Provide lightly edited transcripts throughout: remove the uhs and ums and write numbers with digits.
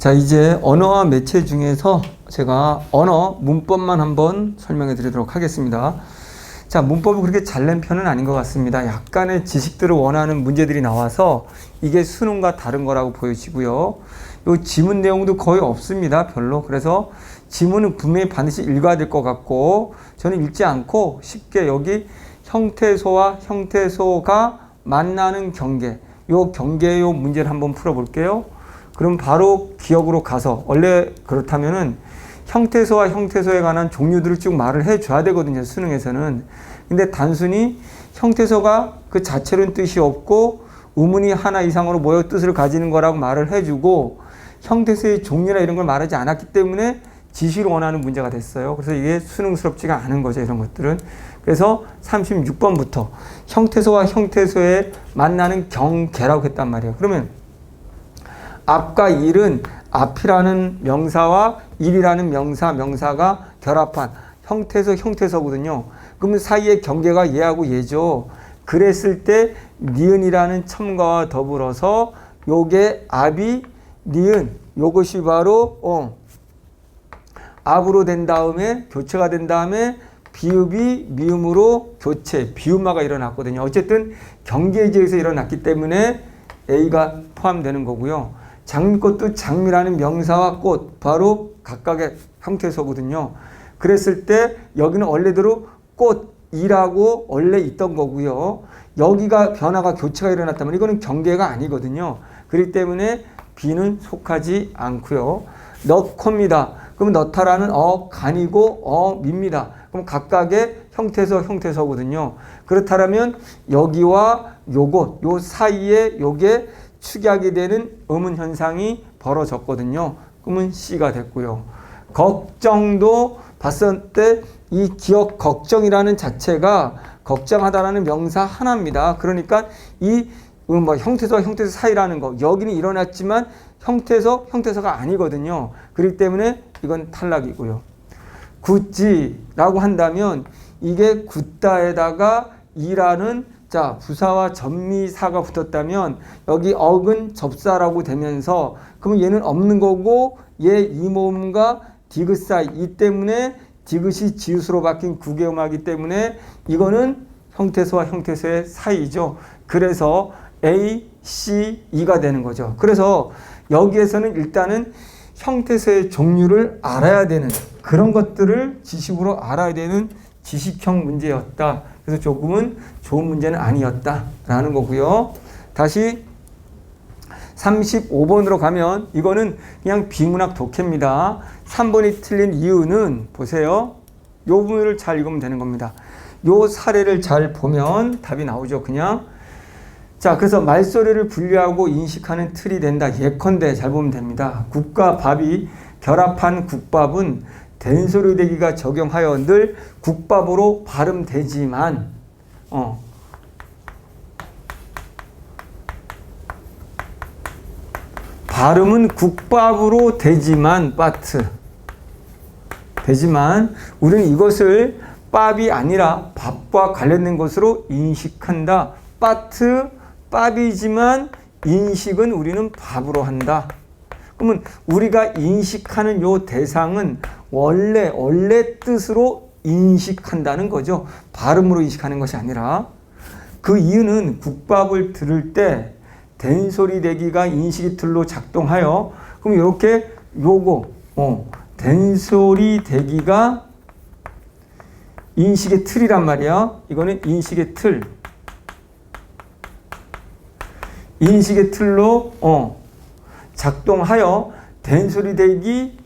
자, 이제 언어와 매체 중에서 제가 언어 문법만 한번 설명해 드리도록 하겠습니다. 자, 문법이 그렇게 잘 낸 편은 아닌 것 같습니다. 약간의 지식들을 원하는 문제들이 나와서 이게 수능과 다른 거라고 보여지고요. 요 지문 내용도 거의 없습니다. 별로. 그래서 지문은 분명히 반드시 읽어야 될 것 같고, 저는 읽지 않고 쉽게 여기 형태소와 형태소가 만나는 경계, 요 경계의 요 문제를 한번 풀어볼게요. 그럼 바로 기억으로 가서, 원래 그렇다면은 형태소와 형태소에 관한 종류들을 쭉 말을 해줘야 되거든요, 수능에서는. 근데 단순히 형태소가 그 자체로는 뜻이 없고 의문이 하나 이상으로 모여 뜻을 가지는 거라고 말을 해주고, 형태소의 종류나 이런 걸 말하지 않았기 때문에 지시를 원하는 문제가 됐어요. 그래서 이게 수능스럽지가 않은 거죠, 이런 것들은. 그래서 36번부터 형태소와 형태소에 만나는 경계라고 했단 말이에요. 그러면 앞과 일은 앞이라는 명사와 일이라는 명사가 결합한 형태소, 형태소거든요. 그러면 사이의 경계가 얘하고 얘죠. 그랬을 때 니은이라는 첨가와 더불어서 요게 앞이 니은, 요것이 바로 앞으로 된 다음에 교체가 된 다음에 비읍이 미음으로 교체, 비음화가 일어났거든요. 어쨌든 경계지에서 일어났기 때문에 A가 포함되는 거고요. 장미꽃도 장미라는 명사와 꽃, 바로 각각의 형태소거든요. 그랬을 때 여기는 원래대로 꽃이라고 원래 있던 거고요. 여기가 변화가 교체가 일어났다면 이거는 경계가 아니거든요. 그렇기 때문에 B는 속하지 않고요. 넣고입니다. 그럼 넣다라는 간이고 미입니다. 그럼 각각의 형태소거든요. 그렇다면 여기와 요것, 요 사이에 요게 축약이 되는 의문 현상이 벌어졌거든요. 그러면 C가 됐고요. 걱정도 봤을 때 이 기억 걱정이라는 자체가 걱정하다라는 명사 하나입니다. 그러니까 이 형태소와 형태소 사이라는 거, 여기는 일어났지만 형태소가 아니거든요. 그렇기 때문에 이건 탈락이고요. 굳지라고 한다면 이게 굳다에다가 이라는 부사와 전미사가 붙었다면 여기 억은 접사라고 되면서 그러면 얘는 없는 거고 얘 이모음과 디귿사 이 때문에 디귿이 지읒으로 바뀐 구개음하기 때문에 이거는 형태소와 형태소의 사이죠. 그래서 A, C, E가 되는 거죠. 그래서 여기에서는 일단은 형태소의 종류를 알아야 되는 그런 것들을 지식으로 알아야 되는 지식형 문제였다. 그래서 조금은 좋은 문제는 아니었다라는 거고요. 다시 35번으로 가면 이거는 그냥 비문학 독해입니다. 3번이 틀린 이유는 보세요. 요 부분을 잘 읽으면 되는 겁니다. 요 사례를 잘 보면 답이 나오죠. 그냥 그래서 말소리를 분류하고 인식하는 틀이 된다. 예컨대 잘 보면 됩니다. 국과 밥이 결합한 국밥은 된소리 대기가 적용하여 늘 국밥으로 발음되지만 발음은 국밥으로 되지만 되지만 우리는 이것을 밥이 아니라 밥과 관련된 것으로 인식한다. 밥이지만 인식은 우리는 밥으로 한다. 그러면 우리가 인식하는 요 대상은 원래 뜻으로 인식한다는 거죠. 발음으로 인식하는 것이 아니라. 그 이유는 국밥을 들을 때 된소리 대기가 인식의 틀로 작동하여 그럼 이렇게 된소리 대기가 인식의 틀이란 말이야. 이거는 인식의 틀로 작동하여 된소리 대기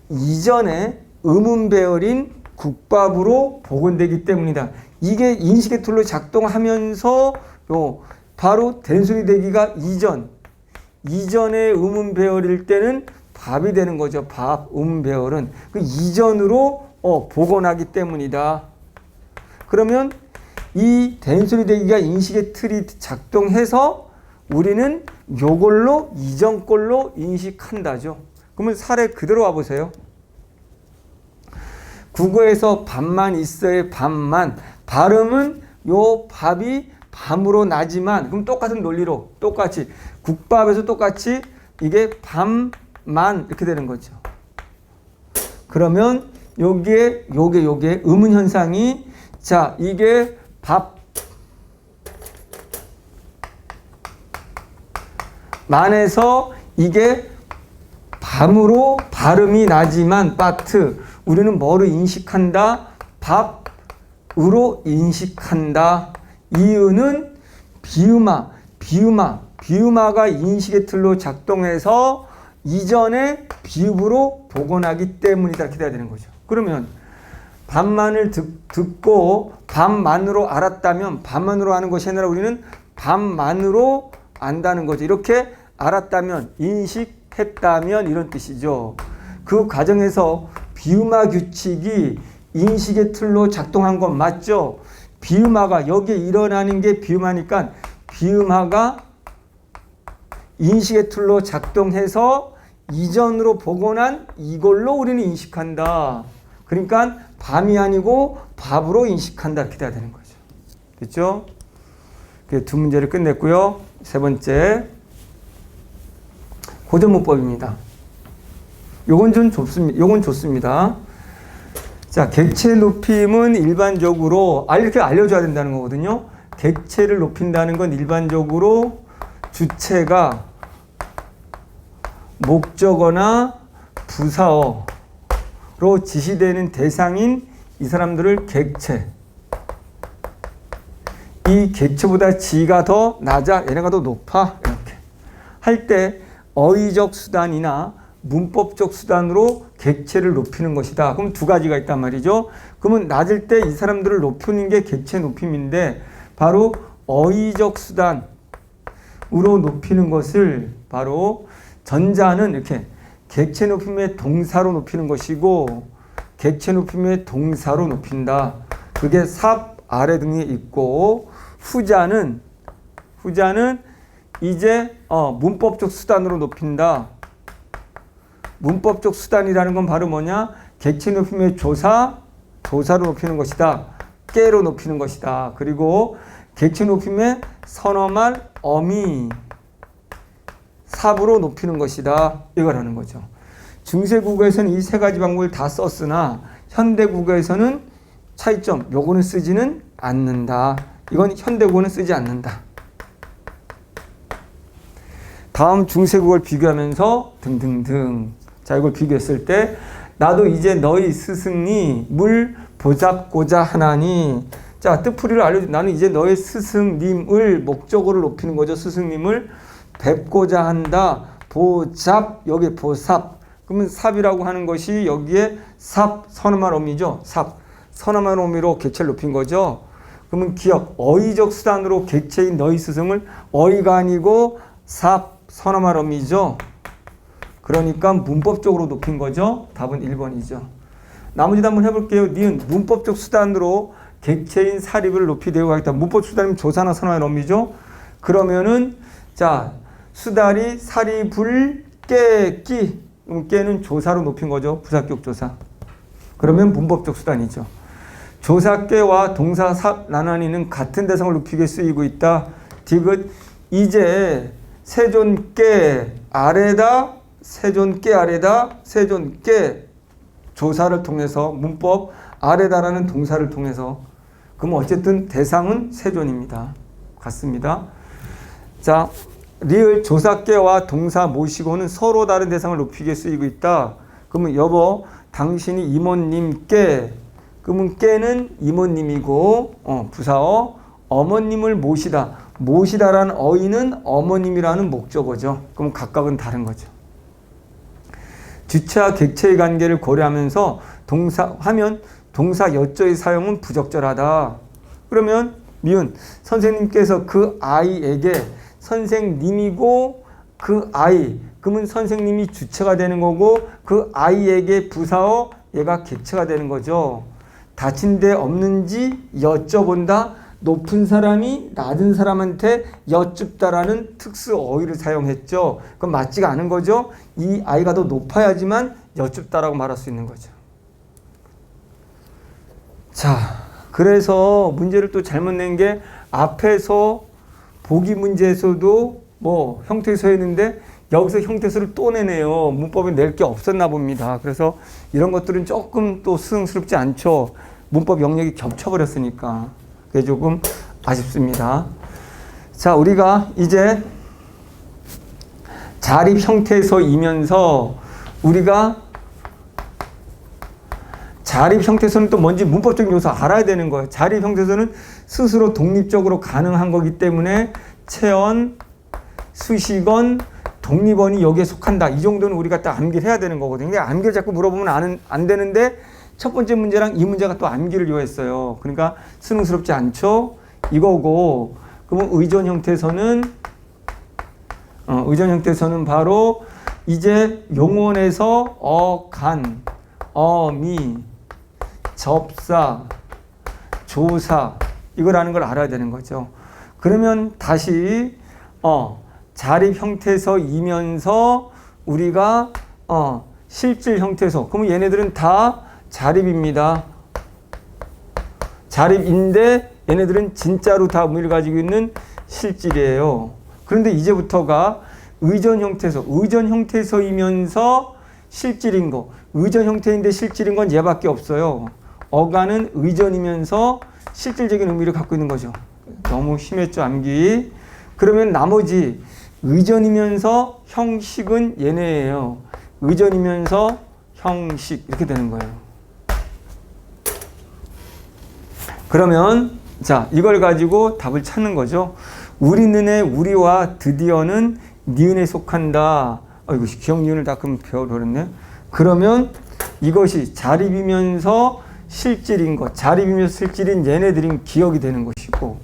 이전에 음운 배열인 국밥으로 복원되기 때문이다. 이게 인식의 틀로 작동하면서 바로 된소리 대기가 이전의 음운 배열일 때는 밥이 되는 거죠. 음운 배열은 그 이전으로 복원하기 때문이다. 그러면 이 된소리 대기가 인식의 틀이 작동해서 우리는 요걸로 이전 걸로 인식한다죠. 그러면 사례 그대로 와보세요. 국어에서 밥만 있어요. 밥만. 발음은 요 밥이 밤으로 나지만 그럼 똑같은 논리로 똑같이 국밥에서 똑같이 이게 밤 만 이렇게 되는 거죠. 그러면 요게 의문 현상이 자, 이게 밥 만에서 이게 밤으로 발음이 나지만 바트 우리는 뭐로 인식한다? 밥으로 인식한다. 이유는 비음화가 인식의 틀로 작동해서 이전에 비읍으로 복원하기 때문이다. 이렇게 돼야 되는 거죠. 그러면 밤만을 듣고 밤만으로 알았다면 밤만으로 아는 것이 아니라 우리는 밤만으로 안다는 거죠. 이렇게 알았다면 인식했다면 이런 뜻이죠. 그 과정에서 비음화 규칙이 인식의 틀로 작동한 건 맞죠. 비음화가 여기에 일어나는 게 비음화니까 비음화가 인식의 틀로 작동해서 이전으로 복원한 이걸로 우리는 인식한다. 그러니까 밤이 아니고 밥으로 인식한다. 이렇게 돼야 되는 거죠. 됐죠? 두 문제를 끝냈고요. 세 번째 고전문법입니다. 요건 좀 좋습니다. 자, 객체 높임은 일반적으로 이렇게 알려줘야 된다는 거거든요. 객체를 높인다는 건 일반적으로 주체가 목적어나 부사어로 지시되는 대상인 이 사람들을 객체. 이 객체보다 지가 더 낮아, 얘네가 더 높아 이렇게 할 때 어휘적 수단이나 문법적 수단으로 객체를 높이는 것이다. 그럼 두 가지가 있단 말이죠. 그러면 낮을 때 이 사람들을 높이는 게 객체 높임인데 바로 어휘적 수단으로 높이는 것을 바로 전자는 이렇게 객체 높임의 동사로 높이는 것이고 객체 높임의 동사로 높인다. 그게 삽 아래 등에 있고 후자는 이제 문법적 수단으로 높인다. 문법적 수단이라는 건 바로 뭐냐? 객체 높임의 조사로 높이는 것이다. 깨로 높이는 것이다. 그리고 객체 높임의 선어말, 어미, 삽으로 높이는 것이다. 이걸 하는 거죠. 중세국어에서는 이 세 가지 방법을 다 썼으나 현대국어에서는 차이점, 요거는 쓰지는 않는다. 이건 현대국어는 쓰지 않는다. 다음 중세국어를 비교하면서 등등등. 자, 이걸 비교했을 때 나도 이제 너희 스승님을 보잡고자 하나니. 자, 뜻풀이를 알려줘. 나는 이제 너희 스승님을 목적어를 높이는 거죠. 스승님을 뵙고자 한다. 보잡, 여기 보삽. 그러면 삽이라고 하는 것이 여기에 삽, 선어말 어미죠. 삽, 선어말 어미로 객체를 높인 거죠. 그러면 기억, 어휘적 수단으로 객체인 너희 스승을 어휘가 아니고 삽, 선어말 어미죠. 그러니까 문법적으로 높인 거죠. 답은 1번이죠. 나머지도 한번 해볼게요. 니은 문법적 수단으로 객체인 사립을 높이 대고 하겠다. 문법 수단이면 조사나 선어말 어미죠. 그러면은 자, 수다리 사립을 깨끼. 깨는 조사로 높인 거죠. 부사격 조사. 그러면 문법적 수단이죠. 조사깨와 동사 삽 나란히는 같은 대상을 높이게 쓰이고 있다. 디귿 이제 세존깨 아래다 세존깨 조사를 통해서 문법 아래다라는 동사를 통해서 그럼 어쨌든 대상은 세존입니다. 같습니다. 자, 리을 조사깨와 동사 모시고는 서로 다른 대상을 높이게 쓰이고 있다. 그러면 여보 당신이 이모님께 그러면 깨는 이모님이고 부사어 어머님을 모시다라는 어휘는 어머님이라는 목적어죠. 그럼 각각은 다른 거죠. 주체와 객체의 관계를 고려하면서 동사 여조의 사용은 부적절하다. 그러면 미은 선생님께서 그 아이에게 선생님이고 그 아이 그러면 선생님이 주체가 되는 거고 그 아이에게 부사어 얘가 객체가 되는 거죠. 다친 데 없는지 여쭤본다. 높은 사람이 낮은 사람한테 여쭙다라는 특수 어휘를 사용했죠. 그건 맞지가 않은 거죠. 이 아이가 더 높아야지만 여쭙다라고 말할 수 있는 거죠. 자, 그래서 문제를 또 잘못 낸 게 앞에서 보기 문제에서도 뭐 형태에서 했는데 여기서 형태수를 또 내네요. 문법에 낼 게 없었나 봅니다. 그래서 이런 것들은 조금 또 수능스럽지 않죠. 문법 영역이 겹쳐버렸으니까. 그게 조금 아쉽습니다. 자, 우리가 이제 자립 형태소이면서 우리가 자립 형태소는 또 뭔지 문법적인 요소 알아야 되는 거예요. 자립 형태소는 스스로 독립적으로 가능한 거기 때문에 체언, 수식언, 독립언이 여기에 속한다. 이 정도는 우리가 딱 암기를 해야 되는 거거든요. 근데 암기를 자꾸 물어보면 안 되는데 첫 번째 문제랑 이 문제가 또 암기를 요했어요. 그러니까 수능스럽지 않죠? 이거고, 그러면 의존 형태소는 바로 이제 용언에서 어간, 어미, 접사, 조사 이거라는 걸 알아야 되는 거죠. 그러면 다시 자립 형태소이면서 우리가 실질 형태소. 그러면 얘네들은 다 자립입니다. 자립인데 얘네들은 진짜로 다 의미를 가지고 있는 실질이에요. 그런데 이제부터가 의존 형태소. 의존 형태소이면서 실질인 거. 의존 형태인데 실질인 건 얘밖에 없어요. 어간은 의존이면서 실질적인 의미를 갖고 있는 거죠. 너무 심했죠, 암기. 그러면 나머지 의존이면서 형식은 얘네예요. 의존이면서 형식 이렇게 되는 거예요. 그러면 자, 이걸 가지고 답을 찾는 거죠. 우리는의 우리와 드디어는 니은에 속한다. 이것이 기억 니은을 다 그럼 배워버렸네. 그러면 이것이 자립이면서 실질인 것, 자립이면서 실질인 얘네들인 기억이 되는 것이고,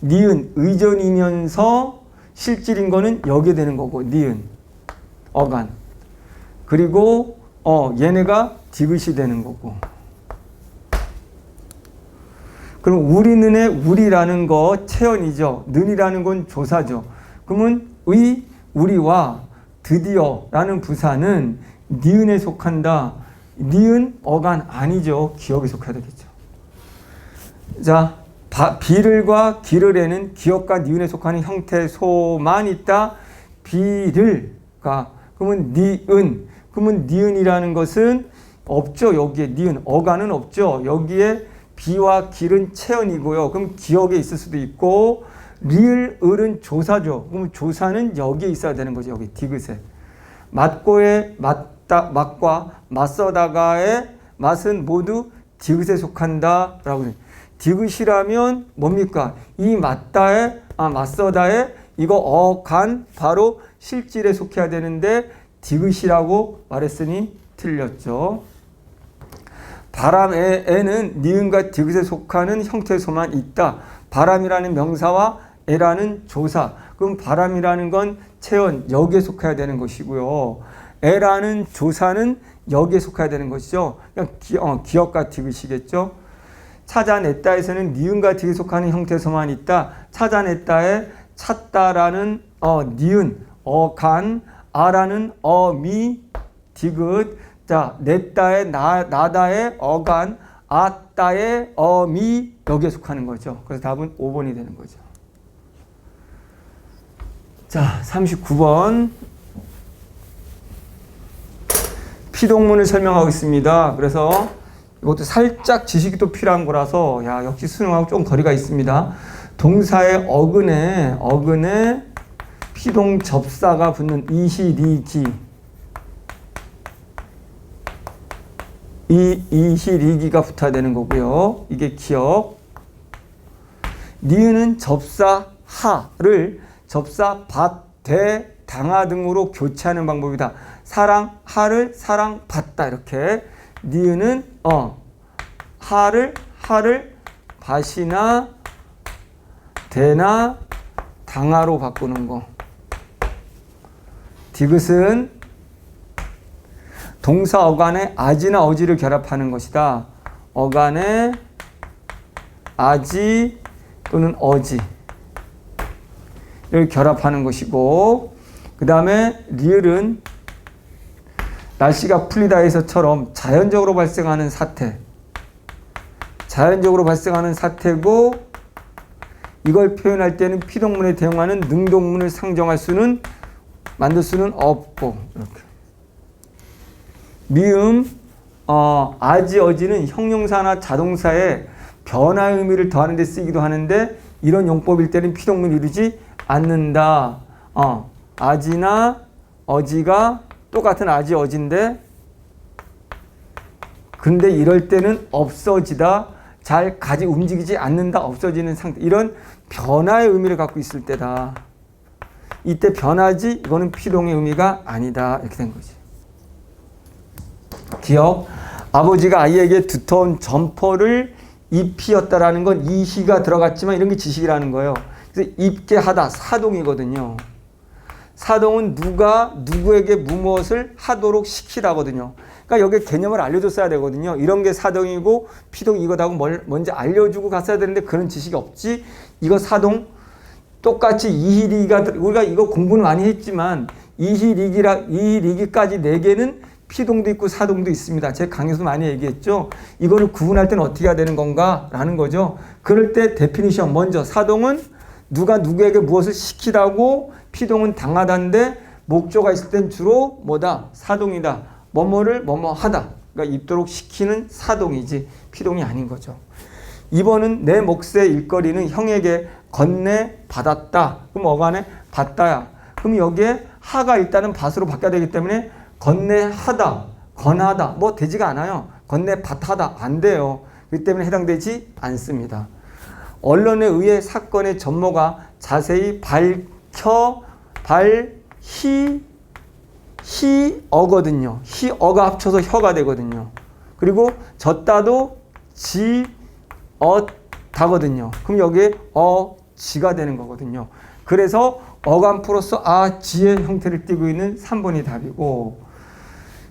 니은 의존이면서 실질인 거는 여기에 되는 거고, 니은 어간. 그리고 얘네가 디귿이 되는 거고. 그럼 우리는의 우리라는 거 체언이죠. 는이라는 건 조사죠. 그러면 우리와 드디어라는 부사는 니은에 속한다. 니은 어간 아니죠. 기억에 속해야 되겠죠. 자, 비를과 기를에는 기억과 니은에 속하는 형태소만 있다. 비를가 그러면 니은. 그러면 니은이라는 것은 없죠. 여기에 니은 어간은 없죠. 여기에 비와 길은 체언이고요. 그럼 기억에 있을 수도 있고, 리을, 을은 조사죠. 그럼 조사는 여기에 있어야 되는 거죠. 여기 디귿에. 맞고의 맞과 맞서다가의 맛은 모두 디귿에 속한다. 라고. 디귿이라면 뭡니까? 이 맞서다에 이거 어간 바로 실질에 속해야 되는데 디귿이라고 말했으니 틀렸죠. 바람에는 니은과 디귿에 속하는 형태소만 있다. 바람이라는 명사와 에라는 조사. 그럼 바람이라는 건 체언, 여기에 속해야 되는 것이고요. 에라는 조사는 여기에 속해야 되는 것이죠. 그냥 기억과 디귿이겠죠. 찾아냈다에서는 니은과 디귿에 속하는 형태소만 있다. 찾아냈다에 찾다라는 니은, 어간, 아라는 어미, 디귿. 자, 냈다에 나다에 어간, 아따에 어미 여기에 속하는 거죠. 그래서 답은 5번이 되는 거죠. 자, 39번 피동문을 설명하고 있습니다. 그래서 이것도 살짝 지식이 또 필요한 거라서 역시 수능하고 좀 거리가 있습니다. 동사의 어근에 피동 접사가 붙는 이시리기. 이시리기가 붙어야 되는 거고요. 이게 기억. 니은은 접사 하를 접사 밭, 대, 당하 등으로 교체하는 방법이다. 사랑 하를 사랑 받다 이렇게. 니은은 하를 밭이나 대나 당하로 바꾸는 거. 디귿은 동사 어간에 아지나 어지를 결합하는 것이다. 어간에 아지 또는 어지를 결합하는 것이고, 그 다음에 리을은 날씨가 풀리다에서처럼 자연적으로 발생하는 사태고, 이걸 표현할 때는 피동문에 대응하는 능동문을 상정할 수는 만들 수는 없고 이렇게. 미음 아지 어지는 형용사나 자동사에 변화의 의미를 더하는 데 쓰기도 하는데 이런 용법일 때는 피동문을 이루지 않는다. 아지나 어지가 똑같은 아지 어지인데 근데 이럴 때는 없어지다, 잘 움직이지 않는다, 없어지는 상태. 이런 변화의 의미를 갖고 있을 때다. 이때 변하지 이거는 피동의 의미가 아니다. 이렇게 된 거지. 기억. 아버지가 아이에게 두터운 점퍼를 입히었다라는 건 이희가 들어갔지만 이런 게 지식이라는 거예요. 그래서 입게 하다 사동이거든요. 사동은 누가 누구에게 무엇을 하도록 시키다거든요. 그러니까 여기 개념을 알려줬어야 되거든요. 이런 게 사동이고 피동 이거다고 먼저 알려주고 갔어야 되는데 그런 지식이 없지. 이거 사동 똑같이 이희리기가 우리가 이거 공부는 많이 했지만 이희리기까지 4개는 피동도 있고 사동도 있습니다. 제 강의에서 많이 얘기했죠. 이거를 구분할 때는 어떻게 해야 되는 건가라는 거죠. 그럴 때 데피니션 먼저 사동은 누가 누구에게 무엇을 시키다고 피동은 당하다인데 목조가 있을 땐 주로 뭐다? 사동이다. 뭐뭐를 뭐뭐 하다. 그러니까 입도록 시키는 사동이지 피동이 아닌 거죠. 2번은 내 몫의 일거리는 형에게 건네 받았다. 그럼 어간에 받다야. 그럼 여기에 하가 일단은 밭으로 바뀌어야 되기 때문에 건네하다, 건하다 뭐 되지가 않아요. 건네 밭하다 안 돼요. 그렇기 때문에 해당되지 않습니다. 언론에 의해 사건의 전모가 자세히 히어거든요. 히어가 합쳐서 혀가 되거든요. 그리고 졌다도 지어다거든요. 그럼 여기에 지가 되는 거거든요. 그래서 어감 플러스 지의 형태를 띠고 있는 3번이 답이고,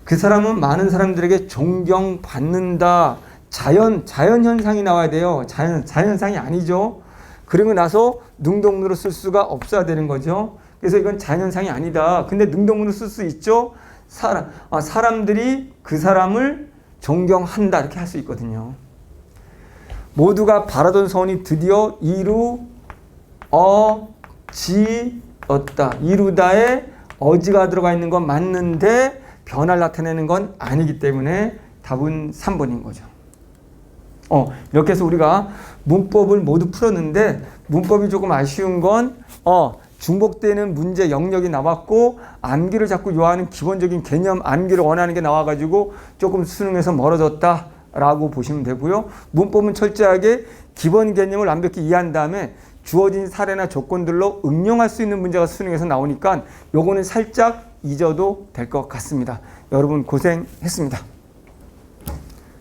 그 사람은 많은 사람들에게 존경받는다. 자연 현상이 나와야 돼요. 자연 현상이 아니죠. 그리고 나서 능동으로 쓸 수가 없어야 되는 거죠. 그래서 이건 자연 현상이 아니다. 근데 능동으로 쓸 수 있죠. 사람들이 그 사람을 존경한다 이렇게 할 수 있거든요. 모두가 바라던 소원이 드디어 이루어졌다. 이루다에 어지가 들어가 있는 건 맞는데 변화를 나타내는 건 아니기 때문에 답은 3번인 거죠. 이렇게 해서 우리가 문법을 모두 풀었는데 문법이 조금 아쉬운 건 중복되는 문제 영역이 나왔고 암기를 자꾸 요하는 기본적인 개념 암기를 원하는 게 나와가지고 조금 수능에서 멀어졌다라고 보시면 되고요. 문법은 철저하게 기본 개념을 완벽히 이해한 다음에 주어진 사례나 조건들로 응용할 수 있는 문제가 수능에서 나오니까 요거는 살짝 잊어도 될 것 같습니다. 여러분 고생했습니다.